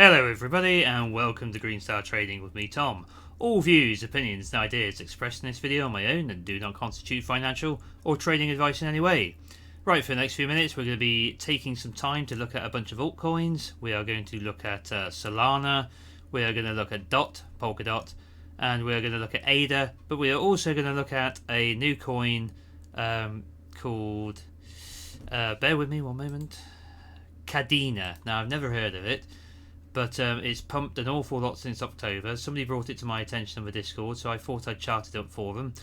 Hello everybody and welcome to Green Star Trading with me, Tom. All views, opinions and ideas expressed in this video are my own and do not constitute financial or trading advice in any way. Right, for the next few minutes we're going to be taking some time to look at a bunch of altcoins. We are going to look at Solana, we are going to look at Polkadot, and we are going to look at ADA, but we are also going to look at a new coin called, bear with me one moment, Cadena. Now I've never heard of it, but it's pumped an awful lot since October. Somebody brought it to my attention on the Discord, so I thought I'd chart it up for them.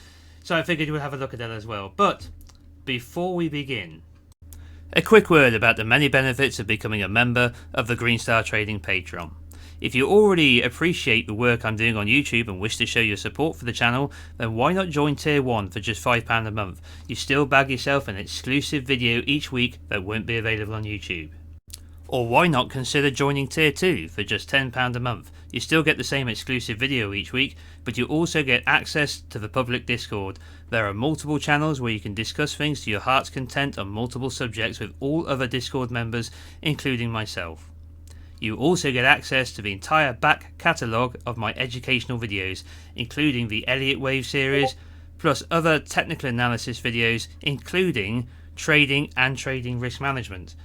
So I figured we'd have a look at that as well. But before we begin, a quick word about the many benefits of becoming a member of the Green Star Trading Patreon. If you already appreciate the work I'm doing on YouTube and wish to show your support for the channel, then why not join Tier 1 for just £5 a month? You still bag yourself an exclusive video each week that won't be available on YouTube. Or why not consider joining Tier 2 for just £10 a month? You still get the same exclusive video each week, but you also get access to the public Discord. There are multiple channels where you can discuss things to your heart's content on multiple subjects with all other Discord members, including myself. You also get access to the entire back catalogue of my educational videos, including the Elliott Wave series, plus other technical analysis videos, including trading and trading risk management.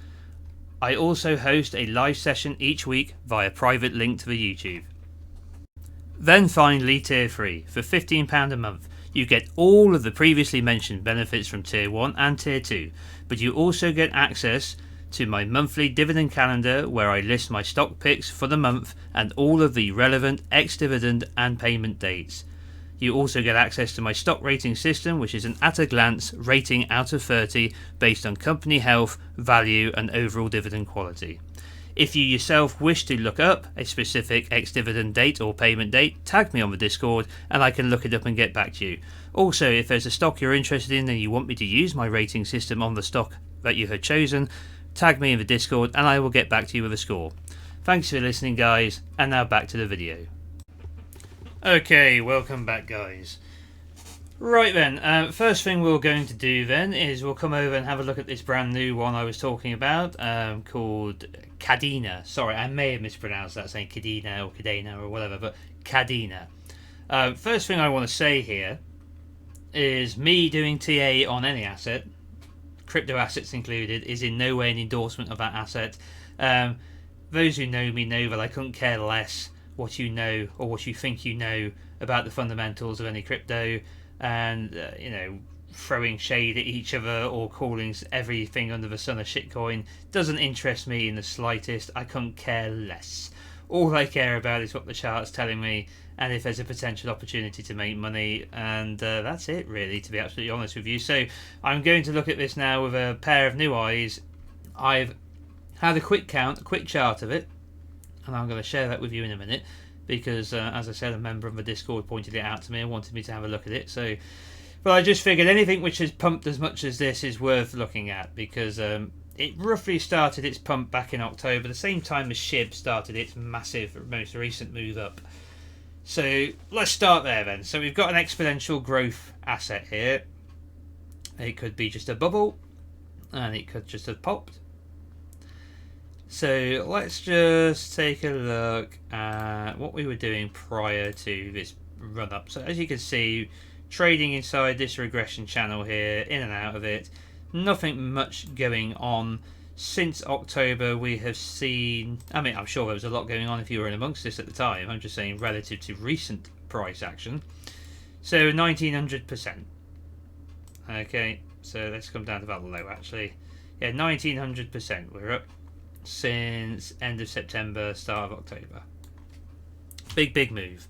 I also host a live session each week via private link to the YouTube. Then finally Tier 3 for £15 a month. You get all of the previously mentioned benefits from Tier 1 and Tier 2, but you also get access to my monthly dividend calendar where I list my stock picks for the month and all of the relevant ex-dividend and payment dates. You also get access to my stock rating system, which is an at-a-glance rating out of 30 based on company health, value and overall dividend quality. If you yourself wish to look up a specific ex-dividend date or payment date, tag me on the Discord and I can look it up and get back to you. Also, if there's a stock you're interested in and you want me to use my rating system on the stock that you have chosen, tag me in the Discord and I will get back to you with a score. Thanks for listening guys, and now back to the video. Okay, welcome back guys. Right then, first thing we're going to do then is we'll come over and have a look at this brand new one I was talking about, called Cadena. Sorry, I may have mispronounced that, saying Cadena or Cadena or whatever, but Cadena. First thing I want to say here is me doing TA on any asset, crypto assets included, is in no way an endorsement of that asset. Those who know me know that I couldn't care less what you know or what you think you know about the fundamentals of any crypto, and throwing shade at each other or calling everything under the sun a shitcoin doesn't interest me in the slightest. I couldn't care less. All I care about is what the chart's telling me and if there's a potential opportunity to make money, and that's it really, to be absolutely honest with you. So I'm going to look at this now with a pair of new eyes. I've had a quick chart of it, and I'm going to share that with you in a minute because, as I said, a member of the Discord pointed it out to me and wanted me to have a look at it. So, but I just figured anything which has pumped as much as this is worth looking at because it roughly started its pump back in October, the same time as SHIB started its massive, most recent move up. So let's start there then. So we've got an exponential growth asset here. It could be just a bubble, and it could just have popped. So let's just take a look at what we were doing prior to this run up. So as you can see, trading inside this regression channel here, in and out of it, nothing much going on. Since October we have seen, I mean, I'm sure there was a lot going on if you were in amongst this at the time, I'm just saying relative to recent price action. So 1900%. Okay, so let's come down to that low actually. Yeah, 1900% we're up since end of September, start of October. Big move.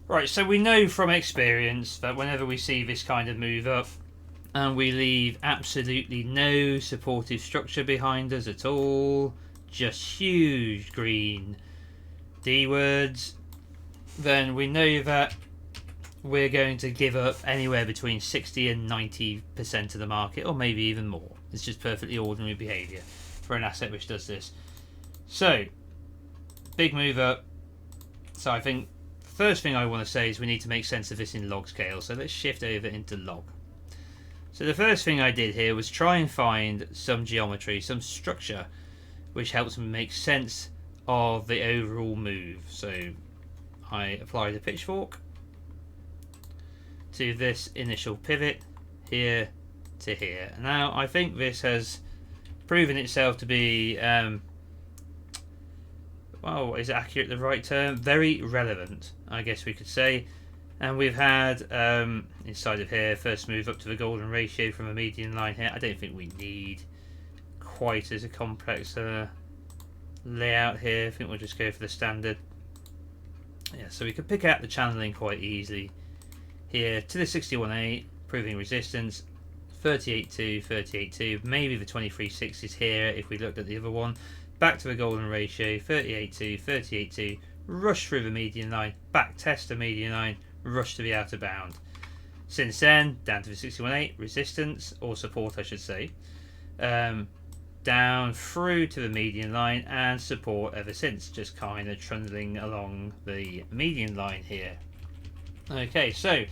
Right, so we know from experience that whenever we see this kind of move up and we leave absolutely no supportive structure behind us at all, just huge green D words, then we know that we're going to give up anywhere between 60 and 90% of the market, or maybe even more. It's just perfectly ordinary behaviour for an asset which does this. So, big move up. So I think the first thing I want to say is we need to make sense of this in log scale. So let's shift over into log. So the first thing I did here was try and find some geometry, some structure, which helps me make sense of the overall move. So I apply the pitchfork to this initial pivot here to here. Now I think this has proven itself to be well, is accurate the right term? Very relevant, I guess we could say. And we've had inside of here, first move up to the golden ratio from a median line here. I don't think we need quite as a complex layout here. I think we'll just go for the standard. Yeah, so we could pick out the channeling quite easily here to the 61.8, proving resistance, 38.2, 38.2, maybe the 23.6 is here if we looked at the other one. Back to the golden ratio, 38.2, 38.2, rush through the median line, back test the median line, rush to the outer bound. Since then, down to the 61.8, resistance, or support I should say, down through to the median line and support ever since, just kind of trundling along the median line here. Okay, so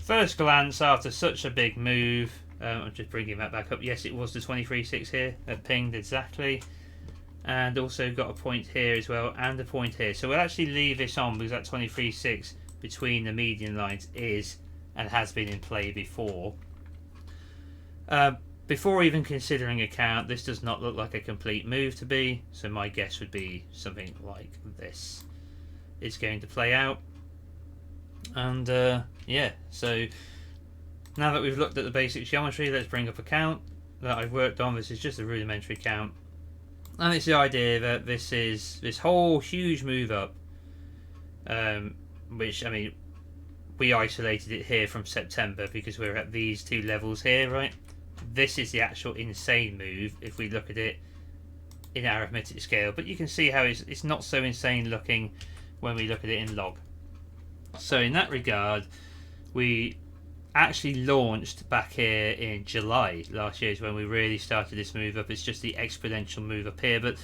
first glance after such a big move, I'm just bringing that back up. Yes, it was the 23.6 here that pinged exactly. And also got a point here as well, and a point here. So we'll actually leave this on because that 23.6 between the median lines is and has been in play before. Before even considering a count, this does not look like a complete move to be. So my guess would be something like this is going to play out. And yeah, so now that we've looked at the basic geometry, let's bring up a count that I've worked on. This is just a rudimentary count. And it's the idea that this is this whole huge move up, which, I mean, we isolated it here from September because we're at these two levels here, right? This is the actual insane move if we look at it in arithmetic scale. But you can see how it's not so insane looking when we look at it in log. So in that regard, we actually launched back here in July last year is when we really started this move up. It's just the exponential move up here, but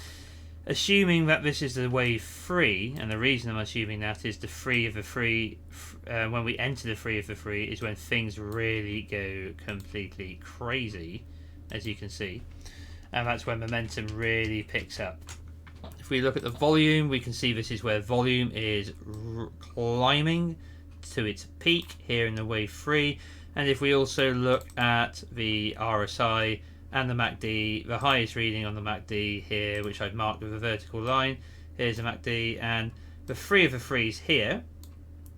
assuming that this is the wave 3, and the reason I'm assuming that is the 3 of the 3, when we enter the 3 of the 3 is when things really go completely crazy, as you can see, and that's when momentum really picks up. If we look at the volume, we can see this is where volume is climbing to its peak here in the wave 3, and if we also look at the RSI and the MACD, the highest reading on the MACD here, which I've marked with a vertical line, here's the MACD, and the 3 of the 3s here,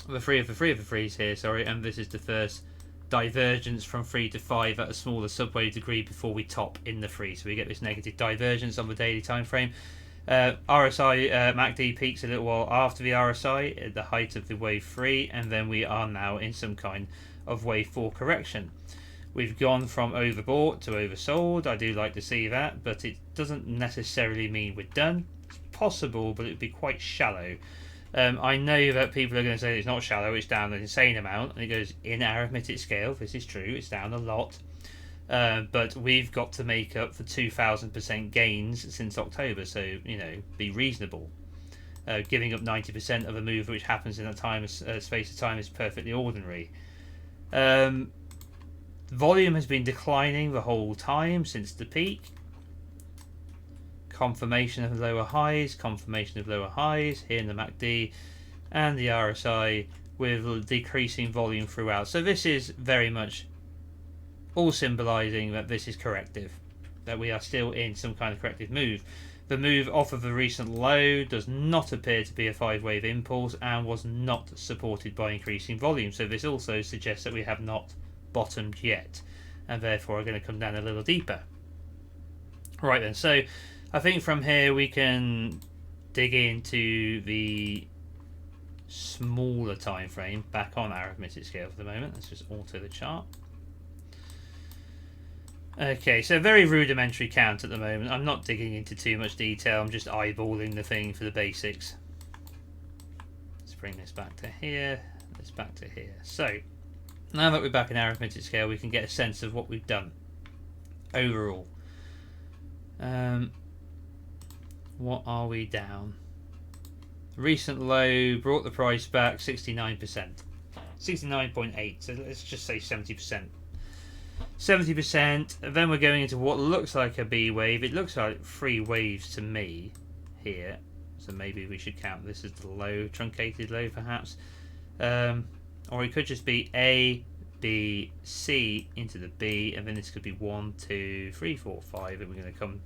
the 3 of the 3 of the 3s here, sorry, and this is the first divergence from 3 to 5 at a smaller subwave degree before we top in the 3, so we get this negative divergence on the daily time frame. RSI MACD peaks a little while after the RSI at the height of the wave 3, and then we are now in some kind of wave 4 correction. We've gone from overbought to oversold. I do like to see that, but it doesn't necessarily mean we're done. It's possible, but it would be quite shallow. I know that people are going to say it's not shallow, it's down an insane amount, and it goes in arithmetic scale. This is true, it's down a lot. But we've got to make up for 2,000% gains since October, so, you know, be reasonable. Giving up 90% of a move which happens in that time space of time is perfectly ordinary. Volume has been declining the whole time since the peak. Confirmation of lower highs here in the MACD, and the RSI with decreasing volume throughout. So this is very much all symbolising that this is corrective, that we are still in some kind of corrective move. The move off of the recent low does not appear to be a 5-wave impulse and was not supported by increasing volume, so this also suggests that we have not bottomed yet, and therefore are going to come down a little deeper. Right then, so I think from here we can dig into the smaller time frame back on arithmetic scale for the moment. Let's just alter the chart. Okay, so very rudimentary count at the moment. I'm not digging into too much detail, I'm just eyeballing the thing for the basics. Let's bring this back to here, this back to here. So, now that we're back in arithmetic scale, we can get a sense of what we've done overall. What are we down? Recent low brought the price back 69%. 69.8, so let's just say 70%. 70%, then we're going into what looks like a B wave. It looks like 3 waves to me here. so maybe we should count this as the low, truncated low perhaps. Or it could just be A, B, C into the B, and then this could be 1, 2, 3, 4, 5, and we're going to come,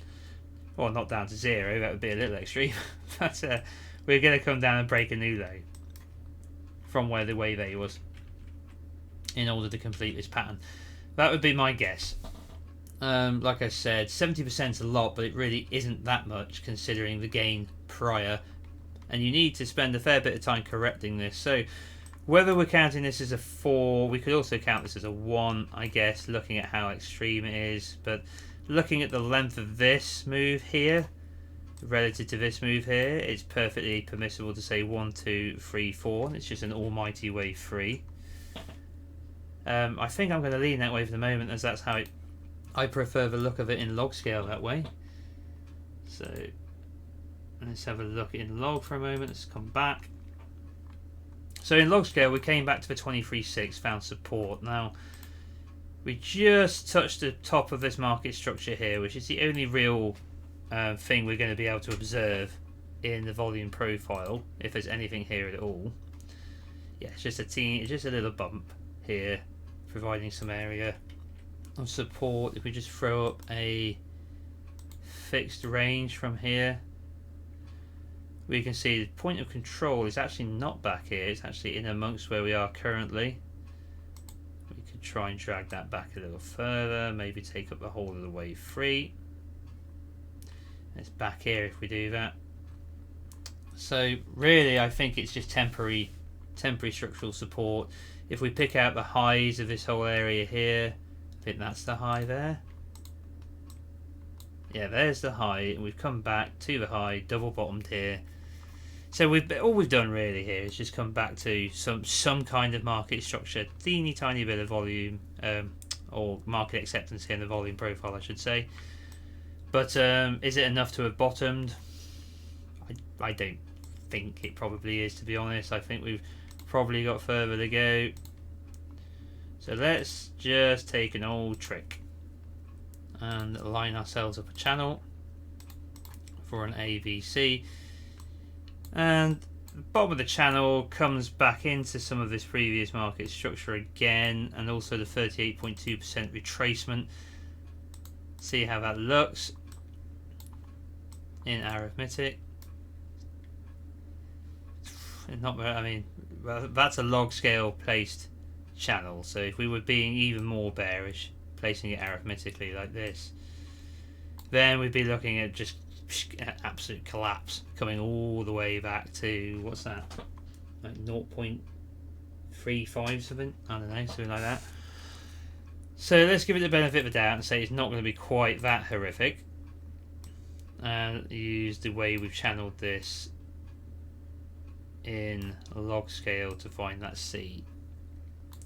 well, not down to 0, that would be a little extreme, but we're going to come down and break a new low from where the wave A was in order to complete this pattern. That would be my guess. Like I said, 70% is a lot, but it really isn't that much considering the gain prior, and you need to spend a fair bit of time correcting this. So whether we're counting this as a 4, we could also count this as a 1, I guess, looking at how extreme it is. But looking at the length of this move here relative to this move here, it's perfectly permissible to say 1, 2, 3, 4, and it's just an almighty wave 3. I think I'm going to lean that way for the moment, as that's how I prefer the look of it in log scale that way. So let's have a look in log for a moment. Let's come back. So in log scale, we came back to the 23.6, found support. Now we just touched the top of this market structure here, which is the only real thing we're going to be able to observe in the volume profile, if there's anything here at all. Yeah, it's just a little bump here, providing some area of support. If we just throw up a fixed range from here, we can see the point of control is actually not back here, it's actually in amongst where we are currently. We could try and drag that back a little further, maybe take up the whole of the wave 3. It's back here if we do that. So really I think it's just temporary structural support. If we pick out the highs of this whole area here, I think that's the high there. Yeah, there's the high, and we've come back to the high, double bottomed here. So all we've done really here is just come back to some kind of market structure, teeny tiny bit of volume, or market acceptance here in the volume profile, I should say. But is it enough to have bottomed? I don't think it probably is, to be honest. I think we've probably got further to go. So let's just take an old trick and line ourselves up a channel for an ABC, and the bottom of the channel comes back into some of this previous market structure again, and also the 38.2% retracement. See how that looks in arithmetic. Not very, I mean, that's a log scale placed channel, so if we were being even more bearish, placing it arithmetically like this, then we'd be looking at just absolute collapse, coming all the way back to, what's that, like 0.35 something, I don't know, something like that. So let's give it the benefit of the doubt and say it's not going to be quite that horrific, and use the way we've channeled this in log scale to find that C.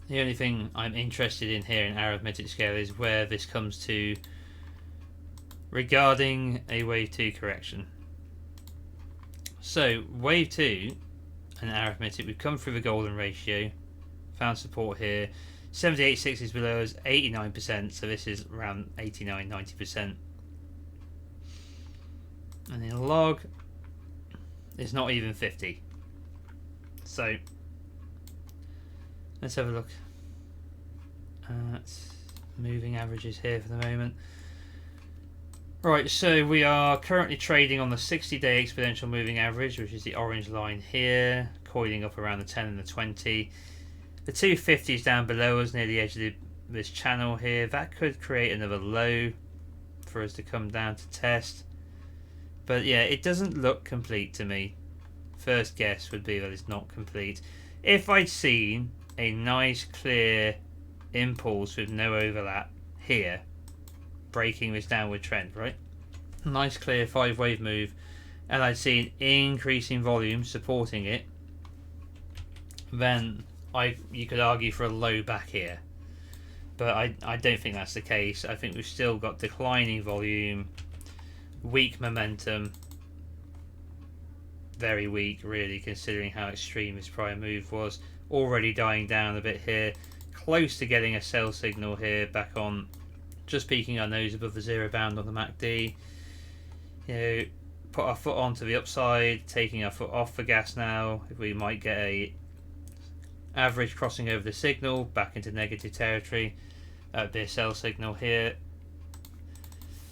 The only thing I'm interested in here in arithmetic scale is where this comes to regarding a wave 2 correction. So wave 2 and arithmetic, we've come through the golden ratio, found support here. 78.6 is below us, 89%, so this is around 89-90%. And in log, it's not even 50. So let's have a look at moving averages here for the moment. Right, so we are currently trading on the 60-day exponential moving average, which is the orange line here, coiling up around the 10 and the 20. The 250 is down below us near the edge of this channel here. That could create another low for us to come down to test. But yeah, it doesn't look complete to me. First guess would be that it's not complete. If I'd seen a nice clear impulse with no overlap here, breaking this downward trend, right? Nice clear 5-wave move, and I'd seen increasing volume supporting it, then you could argue for a low back here. But I don't think that's the case. I think we've still got declining volume, weak momentum, very weak really considering how extreme this prior move was. Already dying down a bit here, close to getting a sell signal here back on, just peeking our nose above the zero bound on the MACD. You know, put our foot onto the upside, taking our foot off the gas now. If we might get a average crossing over the signal back into negative territory. That would be a sell signal here.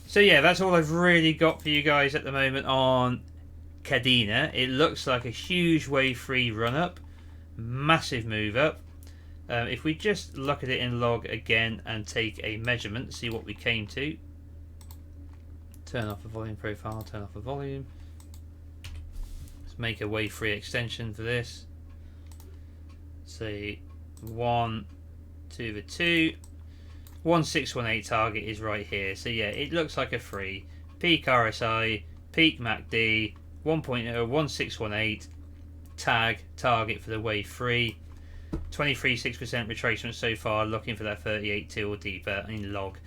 So yeah, that's all I've really got for you guys at the moment on Cadena. It looks like a huge wave 3 run up, massive move up. If we just look at it in log again and take a measurement, see what we came to. Turn off the volume profile, turn off the volume. Let's make a wave 3 extension for this. Say 1 to the 2. 1618 target is right here. So yeah, it looks like a 3. Peak RSI, peak MACD, 1.0, 1618. Tag, target for the wave 3. 23.6% retracement so far, looking for that 38.2 or deeper in log.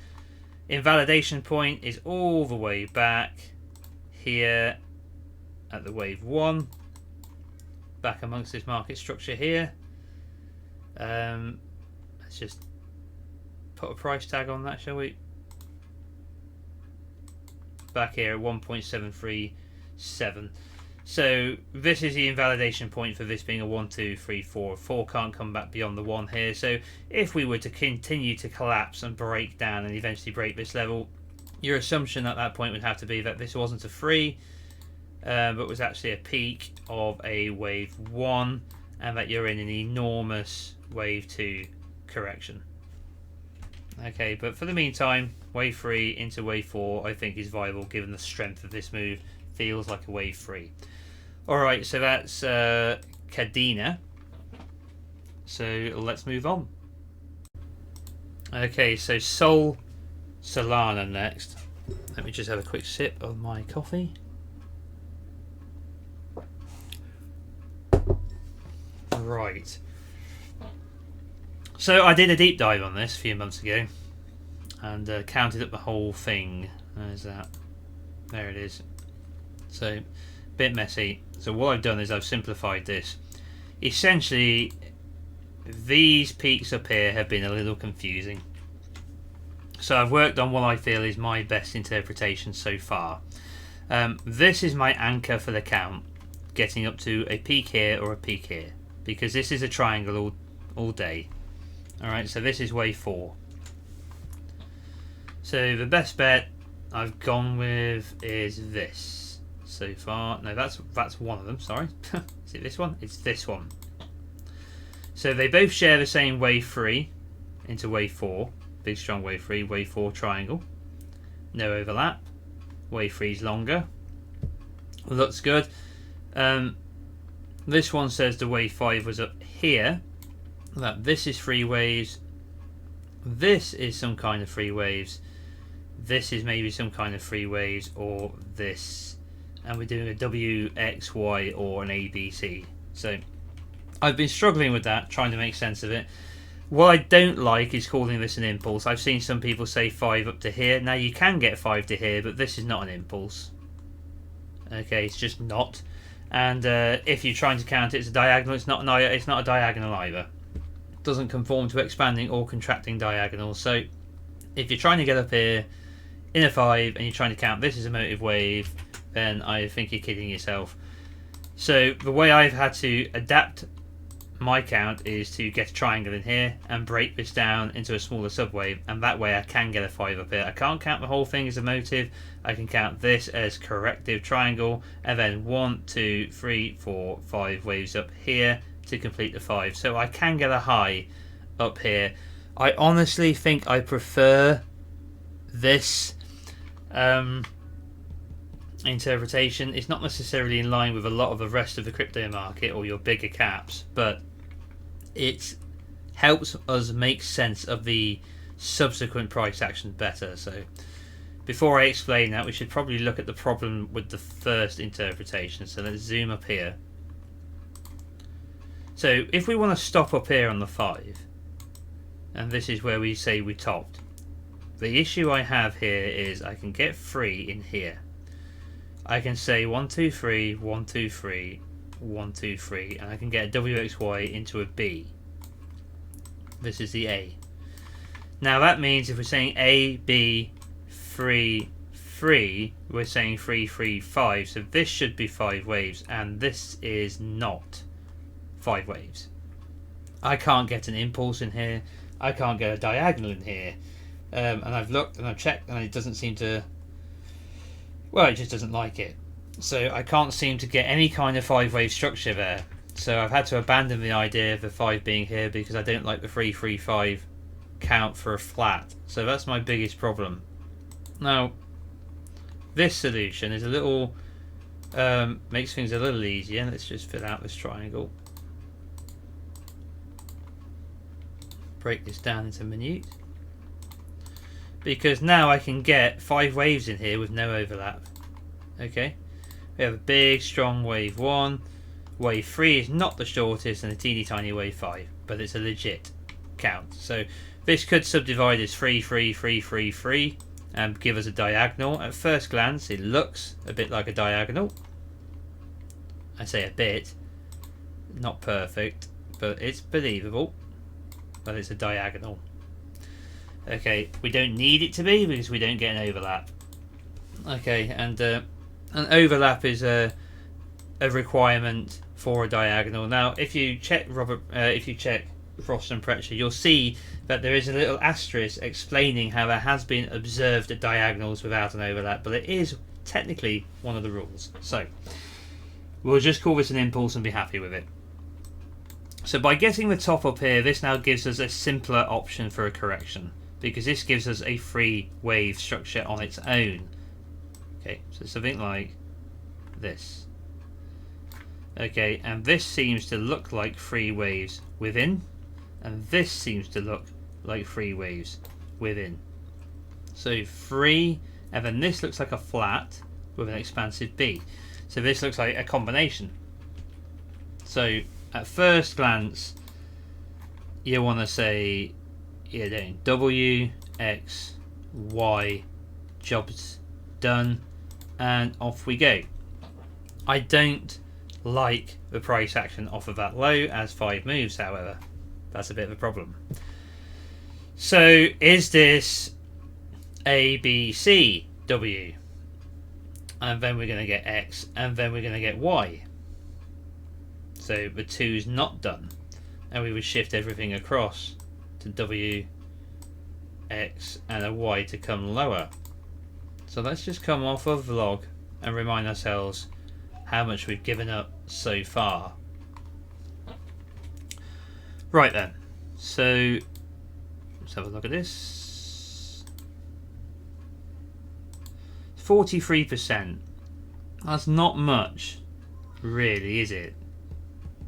Invalidation point is all the way back here at the wave 1. Back amongst this market structure here. Let's just put a price tag on that, shall we? Back here at 1.737. So this is the invalidation point for this being a 1, 2, 3, 4. 4 can't come back beyond the 1 here. So if we were to continue to collapse and break down and eventually break this level, your assumption at that point would have to be that this wasn't a 3, but was actually a peak of a wave 1, and that you're in an enormous wave 2 correction. Okay, but for the meantime, wave 3 into wave 4 I think is viable given the strength of this move. Feels like a wave 3. Alright, so that's Cadena. So let's move on. Okay, so Solana next. Let me just have a quick sip of my coffee. Right. So I did a deep dive on this a few months ago and counted up the whole thing. There's that. There it is. So, a bit messy. So what I've done is I've simplified this. Essentially, these peaks up here have been a little confusing. So I've worked on what I feel is my best interpretation so far. This is my anchor for the count, getting up to a peak here or a peak here, because this is a triangle all day. Alright, so this is wave 4. So the best bet I've gone with is this. So far, no, that's one of them. Sorry, is it this one? It's this one. So they both share the same wave 3 into wave 4. Big strong wave 3, wave 4 triangle. No overlap. Wave 3 is longer. Looks good. This one says the wave 5 was up here. That this is 3 waves. This is some kind of 3 waves. This is maybe some kind of 3 waves, or this. And we're doing a W, X, Y, or an A, B, C. So I've been struggling with that, trying to make sense of it. What I don't like is calling this an impulse. I've seen some people say 5 up to here. Now you can get 5 to here, but this is not an impulse. Okay, it's just not. And if you're trying to count it as a diagonal, it's not a diagonal either. It doesn't conform to expanding or contracting diagonals. So if you're trying to get up here in a 5 and you're trying to count this as a motive wave, then I think you're kidding yourself. So the way I've had to adapt my count is to get a triangle in here and break this down into a smaller subwave, and that way I can get a 5 up here. I can't count the whole thing as a motive. I can count this as corrective triangle, and then 1, 2, 3, 4, 5 waves up here to complete the 5. So I can get a high up here. I honestly think I prefer this interpretation. It's not necessarily in line with a lot of the rest of the crypto market or your bigger caps, but it helps us make sense of the subsequent price action better. So before I explain that, we should probably look at the problem with the first interpretation. So let's zoom up here. So if we want to stop up here on the 5, and this is where we say we topped, the issue I have here is I can get 3 in here. I can say 1, 2, 3, 1, 2, 3, 1, 2, 3, and I can get a WXY into a B. This is the A. Now that means if we're saying A, B, 3, 3, we're saying 3, 3, 5. So this should be 5 waves, and this is not 5 waves. I can't get an impulse in here. I can't get a diagonal in here. And I've looked and I've checked, and it doesn't seem to... Well, it just doesn't like it. So I can't seem to get any kind of 5-wave structure there. So I've had to abandon the idea of the 5 being here because I don't like the 3, 3, 5 count for a flat. So that's my biggest problem. Now, this solution is a little... makes things a little easier. Let's just fill out this triangle. Break this down into minute. Because now I can get 5 waves in here with no overlap. Okay, we have a big strong wave 1. Wave 3 is not the shortest, and a teeny tiny wave 5, but it's a legit count. So this could subdivide as 3, 3, 3, 3, 3 and give us a diagonal. At first glance it looks a bit like a diagonal. I say a bit, not perfect, but it's believable. But it's a diagonal. Okay, we don't need it to be because we don't get an overlap. Okay, and an overlap is a requirement for a diagonal. Now, if you check Frost and Pretcher, you'll see that there is a little asterisk explaining how there has been observed diagonals without an overlap, but it is technically one of the rules. So we'll just call this an impulse and be happy with it. So by getting the top up here, this now gives us a simpler option for a correction, because this gives us a 3-wave structure on its own. Okay, so something like this. Okay, and this seems to look like 3 waves within, and this seems to look like 3 waves within. So 3, and then this looks like a flat with an expansive B. So this looks like a combination. So at first glance, you want to say you're doing W, X, Y, jobs done, and off we go. I don't like the price action off of that low as 5 moves, however. That's a bit of a problem. So is this A, B, C, W? And then we're going to get X, and then we're going to get Y. So the 2's not done, and we would shift everything across to W, X, and a Y to come lower. So let's just come off of log and remind ourselves how much we've given up so far. Right then, so let's have a look at this. 43%. That's not much, really, is it?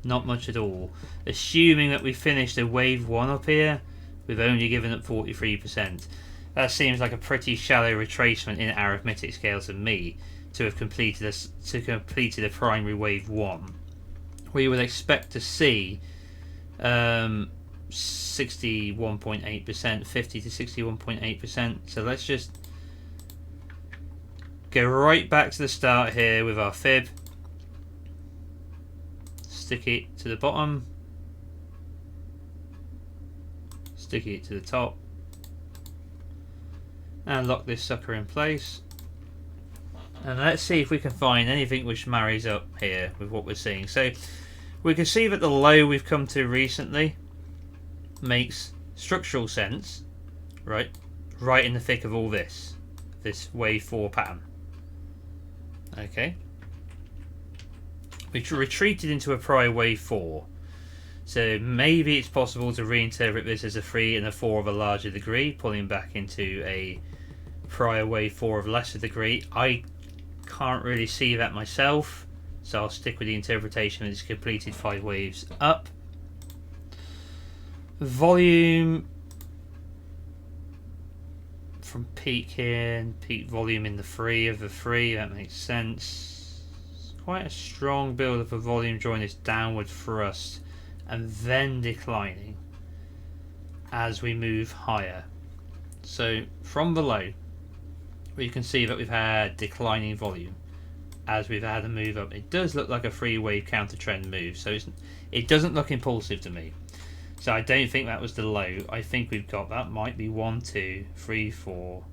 Not much at all. Assuming that we finished a wave 1 up here, we've only given up 43%. That seems like a pretty shallow retracement in arithmetic scale to me to have completed a primary wave 1. We would expect to see 61.8%, 50 to 61.8%. So let's just go right back to the start here with our fib. Stick it to the bottom, stick it to the top, and lock this sucker in place. And let's see if we can find anything which marries up here with what we're seeing. So we can see that the low we've come to recently makes structural sense, right in the thick of all this wave 4 pattern. Okay. We retreated into a prior wave 4, so maybe it's possible to reinterpret this as a 3 and a 4 of a larger degree, pulling back into a prior wave 4 of lesser degree. I can't really see that myself, so I'll stick with the interpretation that it's completed 5 waves up. Volume from peak here and peak volume in the 3 of the 3, that makes sense. Quite a strong build up of volume during this downward thrust and then declining as we move higher. So from below we can see that we've had declining volume as we've had a move up. It does look like a 3-wave counter trend move, so it doesn't look impulsive to me. So I don't think that was the low. I think we've got, that might be 1, 2, 3, 4,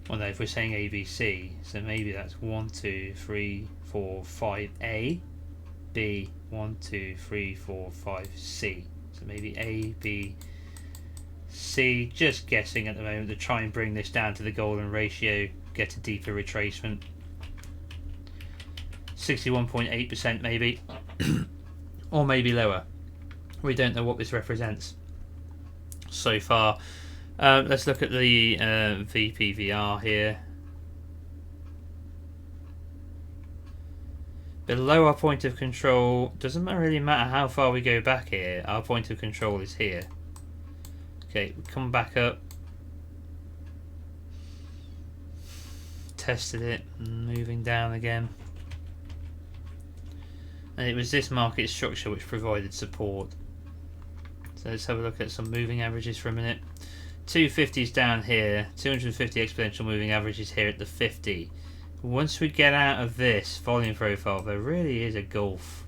Well, no, if we're saying ABC, so maybe that's 1, 2, 3, 4, 5 A, B, 1, 2, 3, 4, 5 C. So maybe A, B, C. Just guessing at the moment to try and bring this down to the golden ratio, get a deeper retracement. 61.8% maybe, or maybe lower. We don't know what this represents so far. Let's look at the VPVR here. Below our point of control, doesn't really matter how far we go back here, our point of control is here. Okay, we come back up, tested it, moving down again. And it was this market structure which provided support. So let's have a look at some moving averages for a minute. 250 is down here, 250 exponential moving averages here at the 50. Once we get out of this volume profile, there really is a gulf.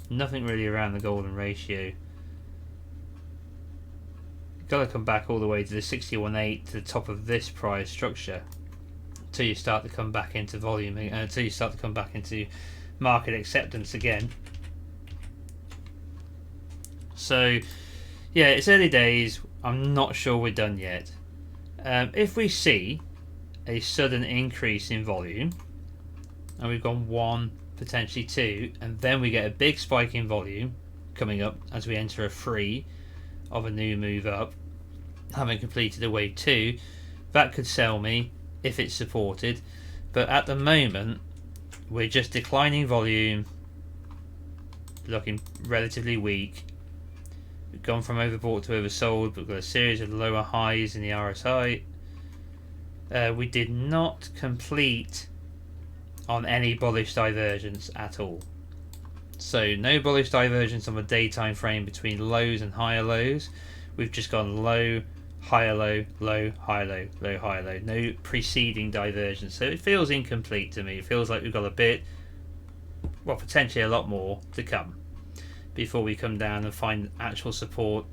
Nothing really around the golden ratio. You've got to come back all the way to the 61.8 to the top of this prior structure until you start to come back into volume, until you start to come back into market acceptance again. So yeah, it's early days. I'm not sure we're done yet. If we see a sudden increase in volume, and we've gone 1, potentially 2, and then we get a big spike in volume coming up as we enter a 3 of a new move up, having completed a wave 2, that could sell me if it's supported. But at the moment we're just declining volume, looking relatively weak. We've gone from overbought to oversold, but we've got a series of lower highs in the RSI. We did not complete on any bullish divergence at all. So no bullish divergence on the day time frame between lows and higher lows. We've just gone low, higher low, low, higher low, low, higher low. No preceding divergence. So it feels incomplete to me. It feels like we've got a bit, well, potentially a lot more to come before we come down and find actual support.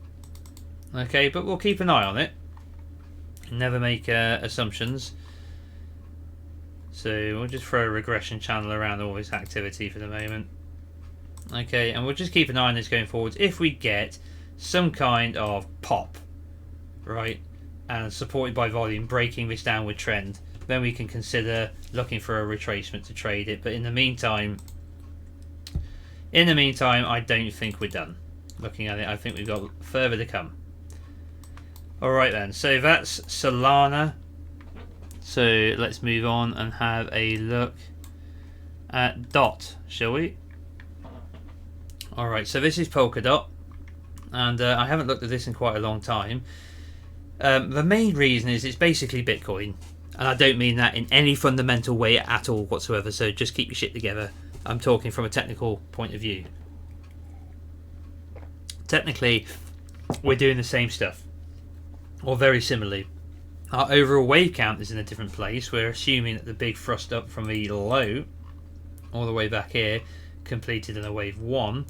Okay, but we'll keep an eye on it. Never make assumptions. So we'll just throw a regression channel around all this activity for the moment. Okay, and we'll just keep an eye on this going forward. If we get some kind of pop, right, and supported by volume breaking this downward trend, then we can consider looking for a retracement to trade it. But in the meantime, I don't think we're done looking at it. I think we've got further to come. Alright then, so that's Solana. So let's move on and have a look at DOT, shall we? Alright, so this is Polkadot, and I haven't looked at this in quite a long time. The main reason is it's basically Bitcoin, and I don't mean that in any fundamental way at all whatsoever, so just keep your shit together. I'm talking from a technical point of view. Technically, we're doing the same stuff, or very similarly. Our overall wave count is in a different place. We're assuming that the big thrust up from the low all the way back here completed in a wave 1.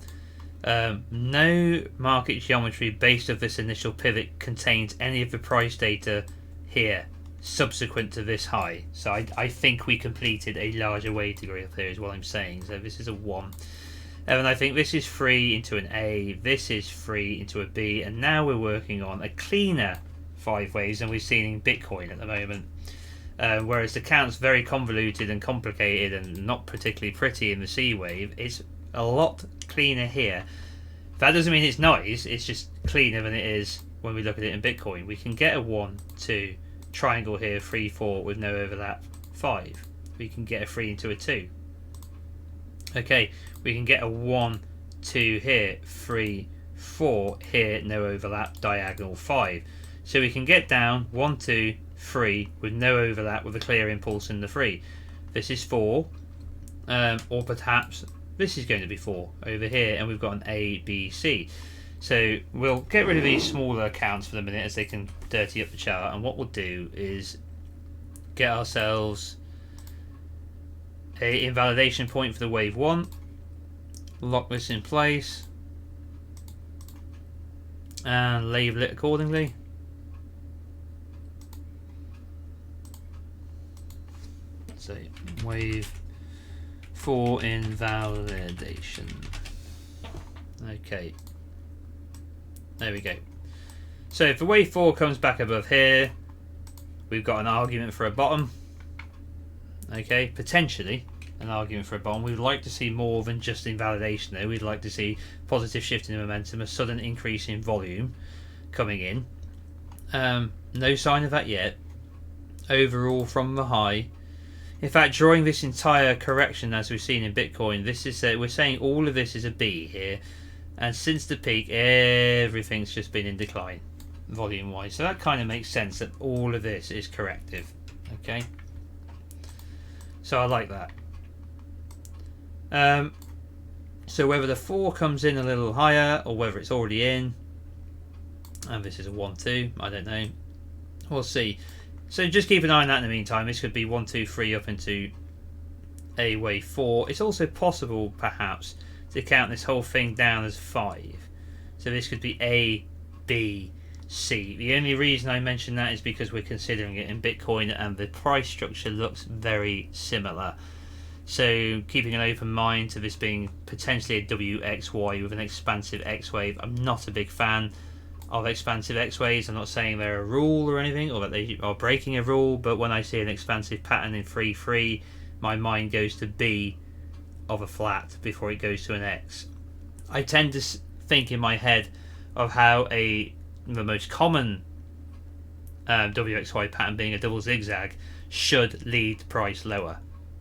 No market geometry based of this initial pivot contains any of the price data here subsequent to this high. So I think we completed a larger wave degree up here is what I'm saying. So this is a 1. And I think this is 3 into an A, this is 3 into a B, and now we're working on a cleaner 5 waves than we've seen in Bitcoin at the moment. Whereas the count's very convoluted and complicated and not particularly pretty in the C wave, it's a lot cleaner here. That doesn't mean it's nice, it's just cleaner than it is when we look at it in Bitcoin. We can get a 1, 2, triangle here, 3, 4 with no overlap, 5. We can get a 3 into a 2. Okay, we can get a 1, 2 here, 3, 4 here, no overlap, diagonal 5. So we can get down 1, 2, 3 with no overlap with a clear impulse in the 3. This is 4, or perhaps this is going to be 4 over here, and we've got an A, B, C. So we'll get rid of these smaller counts for the minute as they can dirty up the chart, and what we'll do is get ourselves a invalidation point for the wave 1, lock this in place and label it accordingly. So wave 4 invalidation. Okay, there we go. So if the wave 4 comes back above here, we've got an argument for a bottom. Okay, potentially an argument for a bottom. We'd like to see more than just invalidation though. We'd like to see positive shift in momentum, a sudden increase in volume coming in. No sign of that yet. Overall from the high. In fact, during this entire correction, as we've seen in Bitcoin, this is we're saying all of this is a B here, and since the peak, everything's just been in decline, volume-wise. So that kind of makes sense that all of this is corrective. Okay. So I like that. So whether the 4 comes in a little higher or whether it's already in, and this is a 1-2, I don't know. We'll see. So just keep an eye on that in the meantime. This could be 1, 2, 3 up into a wave 4. It's also possible, perhaps, to count this whole thing down as 5. So this could be A, B, C. The only reason I mention that is because we're considering it in Bitcoin and the price structure looks very similar. So keeping an open mind to this being potentially a WXY with an expansive X wave. I'm not a big fan of expansive X waves. I'm not saying they're a rule or anything or that they are breaking a rule, but when I see an expansive pattern in 3-3, my mind goes to B of a flat before it goes to an X. I tend to think in my head of how the most common WXY pattern being a double zigzag should lead the price lower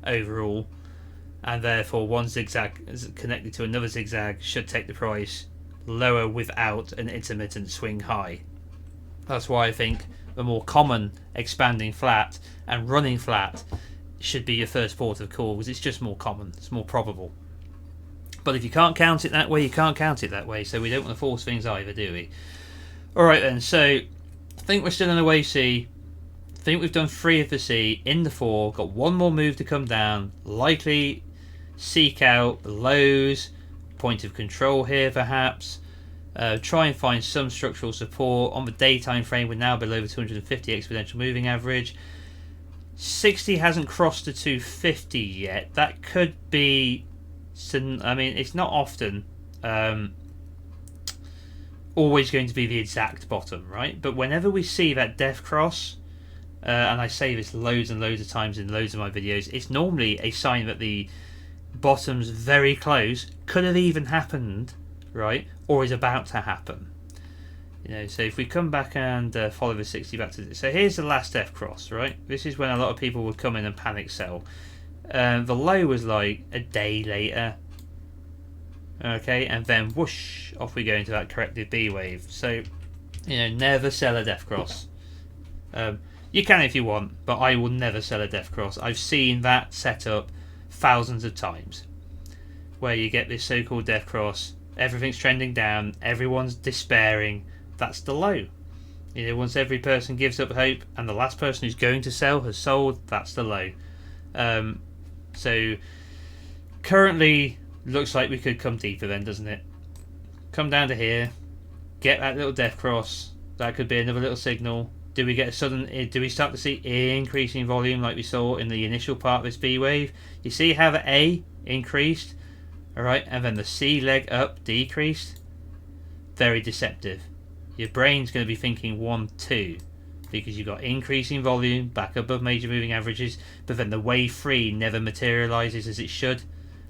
overall, and therefore one zigzag connected to another zigzag should take the price lower without an intermittent swing high. That's why I think the more common expanding flat and running flat should be your first port of call, because it's just more common, it's more probable. But if you can't count it that way, you can't count it that way, so we don't want to force things either, do we? Alright then, so I think we're still in a wave C. I think we've done 3 of the C in the 4, got one more move to come down, likely seek out the lows, point of control here perhaps, try and find some structural support. On the day time frame we're now below the 250 exponential moving average. 60 hasn't crossed the 250 yet. That could be some, I mean it's not often always going to be the exact bottom, right? But whenever we see that death cross, and I say this loads and loads of times in loads of my videos, it's normally a sign that the bottom's very close, could have even happened, right, or is about to happen. You know, so if we come back and follow the 60 back to this, so here's the last F cross, right? This is when a lot of people would come in and panic sell. The low was like a day later, okay, and then whoosh, off we go into that corrective B wave. So, you know, never sell a death cross. You can if you want, but I will never sell a death cross. I've seen that setup thousands of times, where you get this so-called death cross, everything's trending down, everyone's despairing. That's the low. You know, once every person gives up hope and the last person who's going to sell has sold, that's the low. So currently looks like we could come deeper then, doesn't it? Come down to here, get that little death cross. That could be another little signal. Do we get a sudden, do we start to see increasing volume like we saw in the initial part of this B wave? You see how the A increased, alright, and then the C leg up decreased? Very deceptive. Your brain's going to be thinking 1, 2, because you've got increasing volume back above major moving averages, but then the wave 3 never materializes as it should.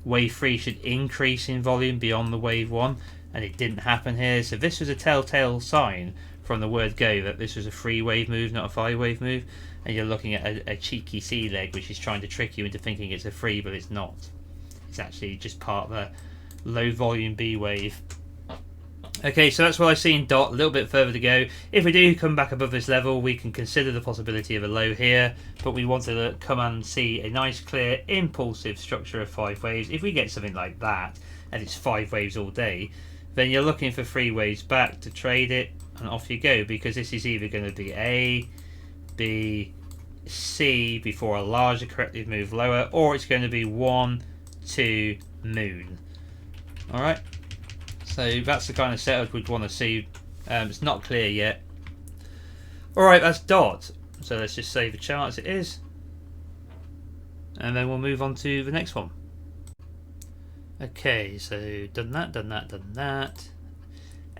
Wave 3 should increase in volume beyond the wave 1, and it didn't happen here. So this was a telltale sign from the word go that this was a 3 wave move, not a 5 wave move, and you're looking at a cheeky C leg which is trying to trick you into thinking it's a 3, but it's not. It's actually just part of a low volume B wave. Okay, so that's what I see in dot, a little bit further to go. If we do come back above this level, we can consider the possibility of a low here, but we want to come and see a nice clear impulsive structure of 5 waves. If we get something like that and it's 5 waves all day, then you're looking for 3 waves back to trade it, and off you go, because this is either going to be A, B, C before a larger corrective move lower, or it's going to be 1, 2, moon. Alright, so that's the kind of setup we'd want to see. It's not clear yet. Alright, that's dot. So let's just save the chart as it is. and then we'll move on to the next one. Okay, so done that.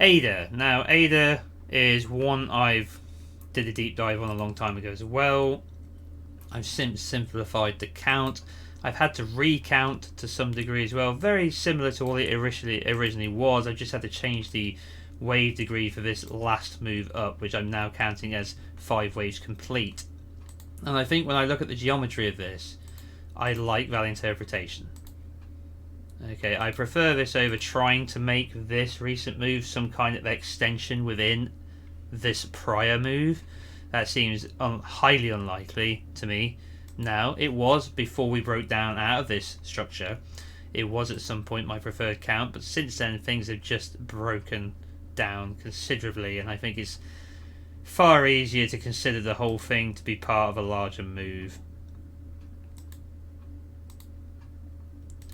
Ada. Now, Ada is one I've did a deep dive on a long time ago as well. I've since simplified the count. I've had to recount to some degree as well. Very similar to what it originally was. I just had to change the wave degree for this last move up, which I'm now counting as 5 waves complete. And I think when I look at the geometry of this, I like that interpretation. Okay, I prefer this over trying to make this recent move some kind of extension within this prior move. That seems highly unlikely to me. Now, it was before we broke down out of this structure. It was at some point my preferred count, but since then things have just broken down considerably, and I think it's far easier to consider the whole thing to be part of a larger move.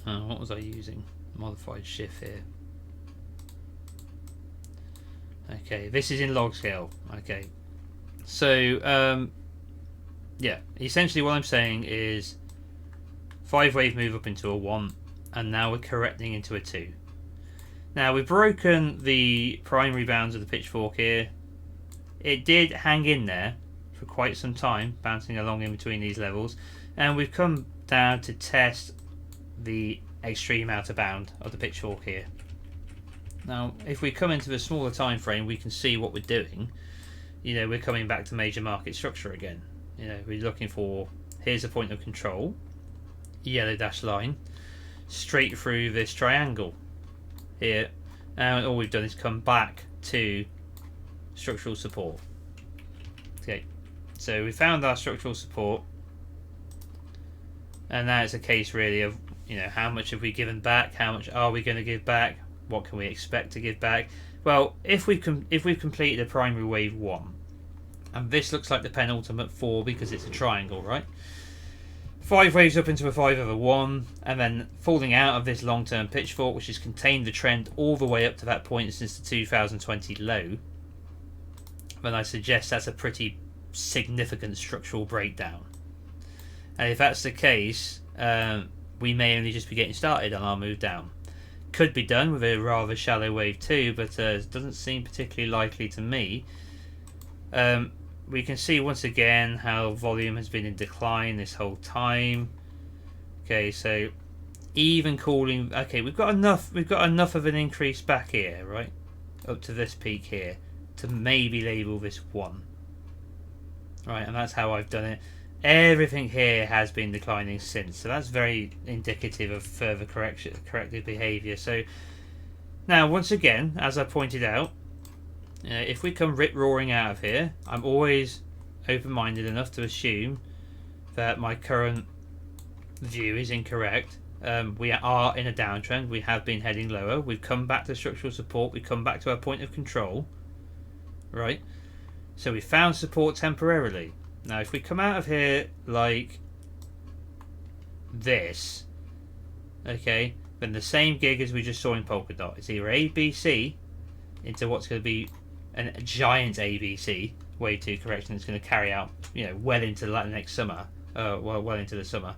What was I using? Modified shift here. Okay, this is in log scale. Okay, so yeah, essentially what I'm saying is 5 wave move up into a 1, and now we're correcting into a 2. Now we've broken the primary bounds of the pitchfork here. It did hang in there for quite some time, bouncing along in between these levels, and we've come down to test the extreme outer bound of the pitchfork here. Now if we come into the smaller time frame, we can see what we're doing. You know, we're coming back to major market structure again. You know, we're looking for, here's a point of control, yellow dashed line, straight through this triangle here, and all we've done is come back to structural support. Okay, so we found our structural support, and now it's a case really of, you know, how much have we given back, how much are we going to give back, what can we expect to give back. Well, if we've completed a primary wave 1, and this looks like the penultimate 4 because it's a triangle, right? 5 waves up into a 5 over 1, and then falling out of this long-term pitchfork, which has contained the trend all the way up to that point since the 2020 low, then I suggest that's a pretty significant structural breakdown. And if that's the case, we may only just be getting started on our move down. Could be done with a rather shallow wave 2, but it doesn't seem particularly likely to me. We can see once again how volume has been in decline this whole time. Okay, so even calling, okay, we've got enough of an increase back here, right, up to this peak here, to maybe label this 1, right, and that's how I've done it. Everything here has been declining since, so that's very indicative of further corrective behaviour. So now once again, as I pointed out, if we come rip-roaring out of here, I'm always open-minded enough to assume that my current view is incorrect. We are in a downtrend. We have been heading lower. We've come back to structural support. We've come back to our point of control. Right? So we found support temporarily. Now if we come out of here like this, okay, then the same gig as we just saw in Polkadot. It's either ABC into what's going to be a giant ABC wave 2 correction that's going to carry out, you know, well into the next summer, well into the summer,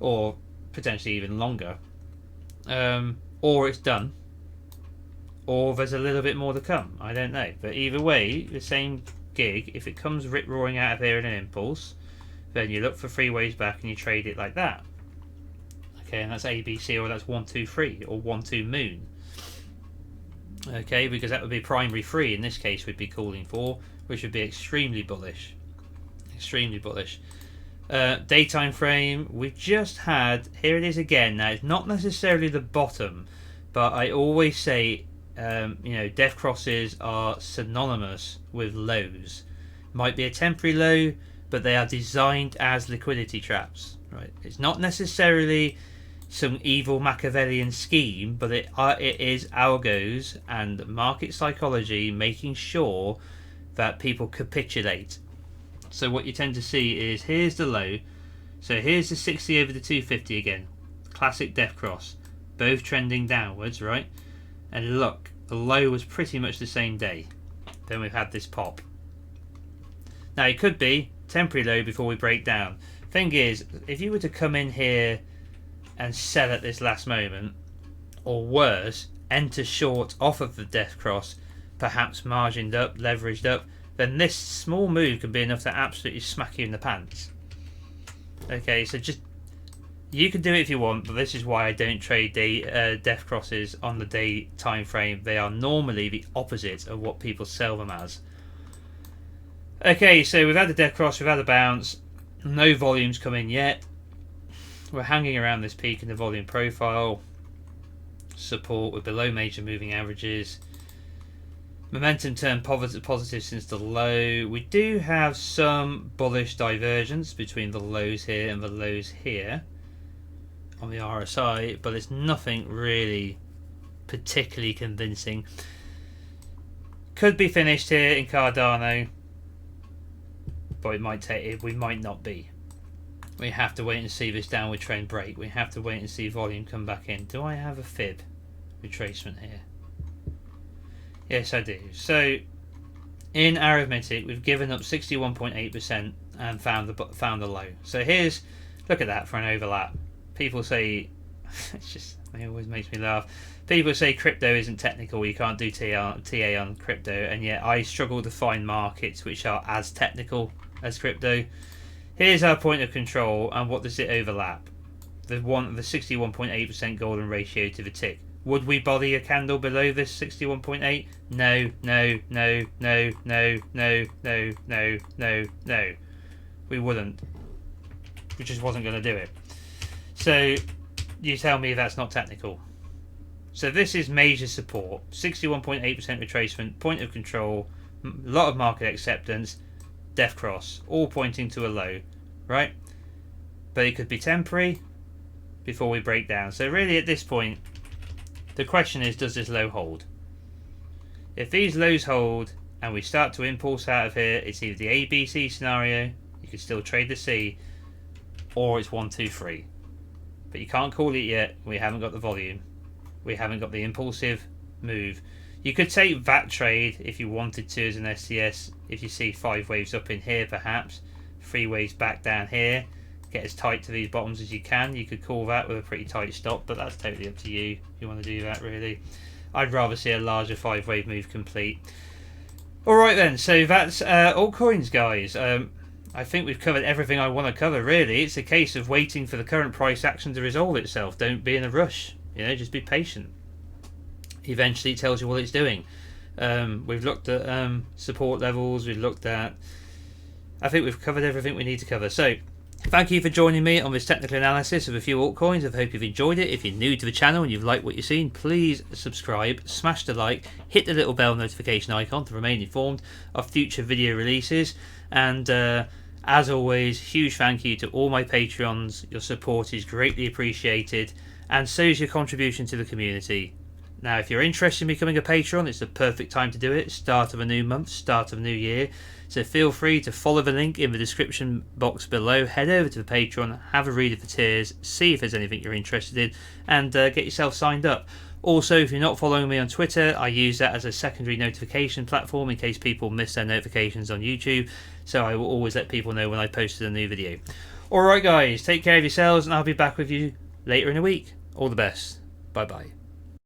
or potentially even longer, or it's done, or there's a little bit more to come. I don't know, but either way, the same gig. If it comes rip roaring out of here in an impulse, then you look for 3 waves back and you trade it like that. Okay, and that's ABC, or that's 1 2 3, or 1 2 moon. Okay, because that would be primary 3 in this case we'd be calling for, which would be extremely bullish. Extremely bullish. Daytime frame, we've just had, here it is again. Now it's not necessarily the bottom, but I always say, you know, death crosses are synonymous with lows. Might be a temporary low, but they are designed as liquidity traps. Right? It's not necessarily some evil Machiavellian scheme, but it is algos and market psychology making sure that people capitulate. So what you tend to see is, here's the low, so here's the 60 over the 250 again, classic death cross, both trending downwards, right? And look, the low was pretty much the same day. Then we've had this pop. Now it could be temporary low before we break down. Thing is, if you were to come in here and sell at this last moment, or worse, enter short off of the death cross, perhaps margined up, leveraged up, then this small move could be enough to absolutely smack you in the pants. Okay, so just, you can do it if you want, but this is why I don't trade death crosses on the day time frame. They are normally the opposite of what people sell them as. Okay, so we've had the death cross, we've had the bounce, no volumes come in yet. We're hanging around this peak in the volume profile. Support, we're below major moving averages. Momentum turned positive since the low. We do have some bullish divergence between the lows here and the lows here on the RSI, but it's nothing really particularly convincing. Could be finished here in Cardano, but it might take it. We might not be. We have to wait and see this downward trend break. We have to wait and see volume come back in. Do I have a fib retracement here? Yes, I do. So in arithmetic, we've given up 61.8% and found the low. So here's, look at that for an overlap. People say, it always makes me laugh. People say crypto isn't technical, you can't do TA on crypto, and yet I struggle to find markets which are as technical as crypto. Here's our point of control, and what does it overlap? The 61.8% golden ratio to the tick. Would we bother a candle below this 61.8? No, no, no, no, no, no, no, no, no, no. We wouldn't. We just wasn't going to do it. So you tell me that's not technical. So this is major support, 61.8% retracement, point of control, a lot of market acceptance, death cross, all pointing to a low, right? But it could be temporary before we break down. So really at this point, the question is, does this low hold? If these lows hold and we start to impulse out of here, it's either the A, B, C scenario, you can still trade the C, or it's 1, 2, 3. But you can't call it yet. We haven't got the volume. We haven't got the impulsive move. You could take that trade if you wanted to as an SCS. If you see 5 waves up in here, perhaps 3 waves back down here, get as tight to these bottoms as you can. You could call that with a pretty tight stop, but that's totally up to you. If you want to do that, really. I'd rather see a larger 5 wave move complete. Alright then, so that's altcoins, guys. I think we've covered everything I want to cover, really. It's a case of waiting for the current price action to resolve itself. Don't be in a rush. You know, just be patient. Eventually it tells you what it's doing. We've looked at support levels. We've looked at... I think we've covered everything we need to cover. So, thank you for joining me on this technical analysis of a few altcoins. I hope you've enjoyed it. If you're new to the channel and you've liked what you've seen, please subscribe, smash the like, hit the little bell notification icon to remain informed of future video releases. And as always, huge thank you to all my Patreons. Your support is greatly appreciated, and so is your contribution to the community. Now, if you're interested in becoming a Patreon, it's the perfect time to do it. Start of a new month, start of a new year. So feel free to follow the link in the description box below. Head over to the Patreon, have a read of the tiers, see if there's anything you're interested in, and get yourself signed up. Also, if you're not following me on Twitter, I use that as a secondary notification platform in case people miss their notifications on YouTube. So I will always let people know when I posted a new video. Alright guys, take care of yourselves, and I'll be back with you later in the week. All the best. Bye bye.